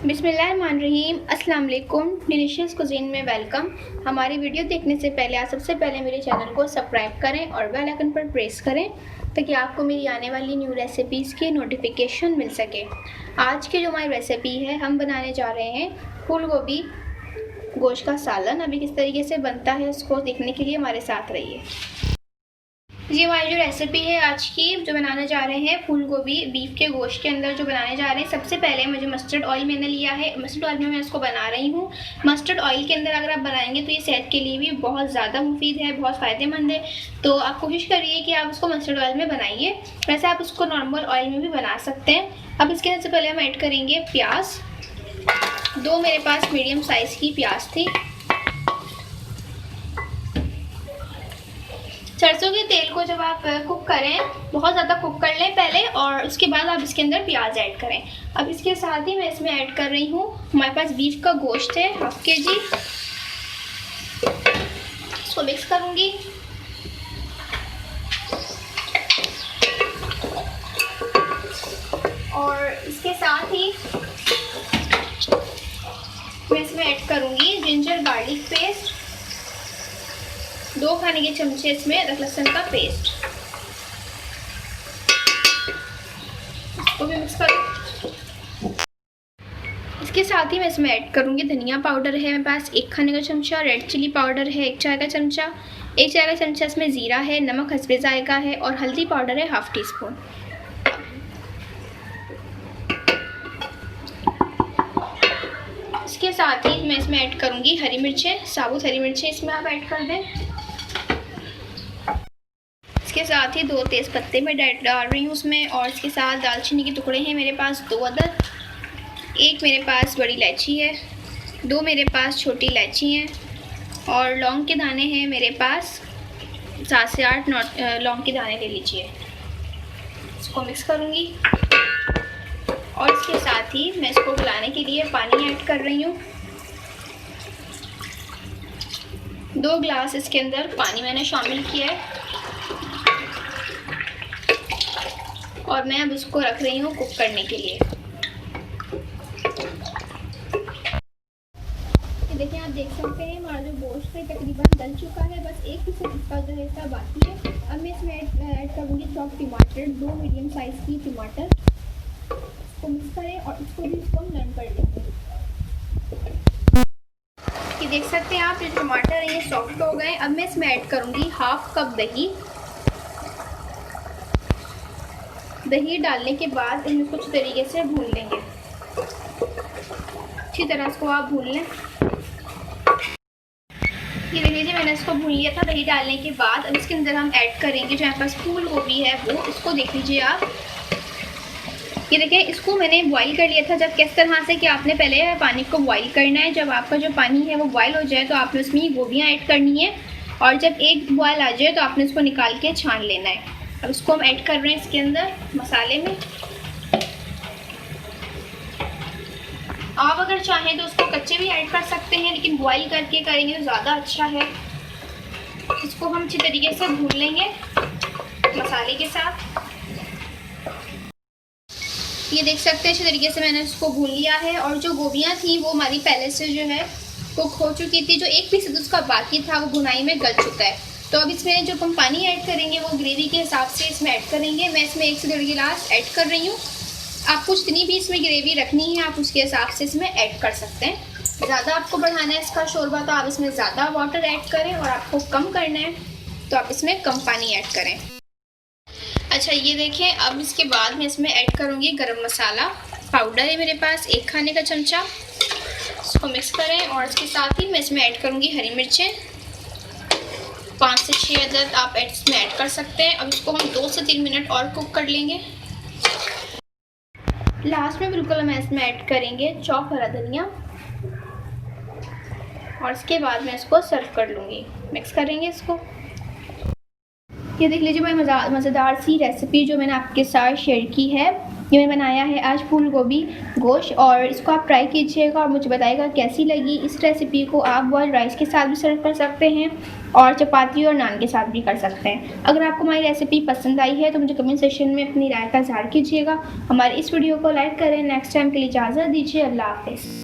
बिस्मिल्लाहिर्रहमानिर्रहीम। अस्सलाम वालेकुम। डिलीशियस कुजीन में वेलकम। हमारी वीडियो देखने से पहले आप सबसे पहले मेरे चैनल को सब्सक्राइब करें और बेल आइकन पर प्रेस करें ताकि आपको मेरी आने वाली न्यू रेसिपीज़ की नोटिफिकेशन मिल सके। आज की जो हमारी रेसिपी है, हम बनाने जा रहे हैं फूल गोभी गोश्त का सालन। अभी किस तरीके से बनता है उसको देखने के लिए हमारे साथ रहिए। जी, हमारी जो रेसिपी है आज की जो बनाने जा रहे हैं फूल गोभी बीफ के गोश्त के अंदर जो बनाने जा रहे हैं, सबसे पहले मुझे मस्टर्ड ऑयल मैंने लिया है। मस्टर्ड ऑयल में मैं इसको बना रही हूँ। मस्टर्ड ऑयल के अंदर अगर आप बनाएंगे तो ये सेहत के लिए भी बहुत ज़्यादा मुफीद है, बहुत फ़ायदेमंद है। तो आप कोशिश करिए कि आप उसको मस्टर्ड ऑयल में बनाइए। वैसे आप उसको नॉर्मल ऑयल में भी बना सकते हैं। अब इसके सबसे पहले हम ऐड करेंगे प्याज। दो मेरे पास मीडियम साइज़ की प्याज थी। सरसों के तेल को जब आप कुक करें, बहुत ज़्यादा कुक कर लें पहले, और उसके बाद आप इसके अंदर प्याज ऐड करें। अब इसके साथ ही मैं इसमें ऐड कर रही हूँ, हमारे पास बीफ का गोश्त है 1/2 kg। इसको मिक्स करूँगी। और इसके साथ ही मैं इसमें ऐड करूँगी जिंजर गार्लिक पेस्ट, 2 खाने के चमचे इसमें अदरक लहसुन का पेस्ट। इसको भी मिक्स करूँ। इसके साथ ही मैं इसमें ऐड करूँगी धनिया पाउडर है मेरे पास 1 खाने का चमचा, रेड चिली पाउडर है 1 चाय का चमचा, 1 चाय का चमचा इसमें ज़ीरा है, नमक हस्बे जायका है, और हल्दी पाउडर है 1/2 टीस्पून। इसके साथ ही मैं इसमें ऐड करूँगी हरी मिर्चें, साबुत हरी मिर्चें इसमें आप ऐड कर दें। इसके साथ ही 2 तेज़ पत्ते मैं डाल रही हूँ उसमें, और इसके साथ दालचीनी के टुकड़े हैं मेरे पास 2 अदद, 1 मेरे पास बड़ी इलायची है, 2 मेरे पास छोटी इलायची हैं, और लौंग के दाने हैं मेरे पास 7 से 8 लौंग के दाने ले लीजिए। इसको मिक्स करूँगी। और इसके साथ ही मैं इसको गलाने के लिए पानी ऐड कर रही हूँ। 2 गिलास इसके अंदर पानी मैंने शामिल किया है, और मैं अब उसको रख रही हूँ कुक करने के लिए। ये देखिए, आप देख सकते हैं हमारा जो गोश्त है तकरीबन गल चुका है, बस 1% इसका जो है बाकी है। अब मैं इसमें ऐड करूँगी चॉप टमाटर, 2 मीडियम साइज़ की टमाटर। इसको मिक्स करें और इसको भी ब्लेंड कर लेंगे। ये देख सकते हैं आप, ये टमाटर है ये सॉफ्ट हो गए। अब मैं इसमें ऐड करूँगी 1/2 कप दही। दही डालने के बाद इन्हें कुछ तरीके से भून लेंगे, अच्छी तरह इसको आप भून लें। ये देख लीजिए, मैंने इसको भून लिया था दही डालने के बाद। अब इसके अंदर हम ऐड करेंगे जो हमारे पास फूल गोभी है वो। इसको देख लीजिए आप, ये देखें, इसको मैंने बॉईल कर लिया था। जब किस तरह से कि आपने पहले पानी को बॉईल करना है, जब आपका जो पानी है वो बॉईल हो जाए तो आपने उसमें गोभियाँ ऐड करनी है, और जब एक बॉयल आ जाए तो आपने उसको निकाल के छान लेना है। अब इसको हम ऐड कर रहे हैं इसके अंदर मसाले में। आप अगर चाहें तो उसको कच्चे भी ऐड कर सकते हैं, लेकिन बॉईल करके करेंगे तो ज़्यादा अच्छा है। इसको हम अच्छी तरीके से भून लेंगे मसाले के साथ। ये देख सकते हैं अच्छी तरीके से मैंने इसको भून लिया है, और जो गोभियाँ थी वो हमारी पहले से जो है वो खो चुकी थी। जो 1% उसका बाकी था वो भुनाई में गल चुका है। तो अब इसमें जो हम पानी ऐड करेंगे वो ग्रेवी के हिसाब से इसमें ऐड करेंगे। मैं इसमें 1 से 1.5 गिलास ऐड कर रही हूँ। आपको जितनी भी इसमें ग्रेवी रखनी है आप उसके हिसाब से इसमें ऐड कर सकते हैं। ज़्यादा आपको बढ़ाना है इसका शोरबा तो आप इसमें ज़्यादा वाटर ऐड करें, और आपको कम करना है तो आप इसमें कम पानी ऐड करें। अच्छा, ये देखें, अब इसके बाद मैं इसमें ऐड करूँगी गरम मसाला पाउडर है मेरे पास 1 खाने का चमचा। इसको मिक्स करें, और इसके साथ ही मैं इसमें ऐड करूँगी हरी मिर्चें 5 से 6 अदद आप इसमें ऐड कर सकते हैं। अब इसको हम 2 से 3 मिनट और कुक कर लेंगे। लास्ट में बिल्कुल हम इसमें ऐड करेंगे चॉप हरा धनिया, और इसके बाद मैं इसको सर्व कर लूँगी। मिक्स करेंगे इसको। ये देख लीजिए, मैं मज़ेदार सी रेसिपी जो मैंने आपके साथ शेयर की है ये मैंने बनाया है आज फूल गोभी गोश्त, और इसको आप ट्राई कीजिएगा और मुझे बताइएगा कैसी लगी। इस रेसिपी को आप बॉइल्ड राइस के साथ भी सर्व कर सकते हैं और चपाती और नान के साथ भी कर सकते हैं। अगर आपको हमारी रेसिपी पसंद आई है तो मुझे कमेंट सेक्शन में अपनी राय का इज़हार कीजिएगा। हमारी इस वीडियो को लाइक करें। नेक्स्ट टाइम के लिए इजाज़त दीजिए। अल्लाह हाफ़िज़।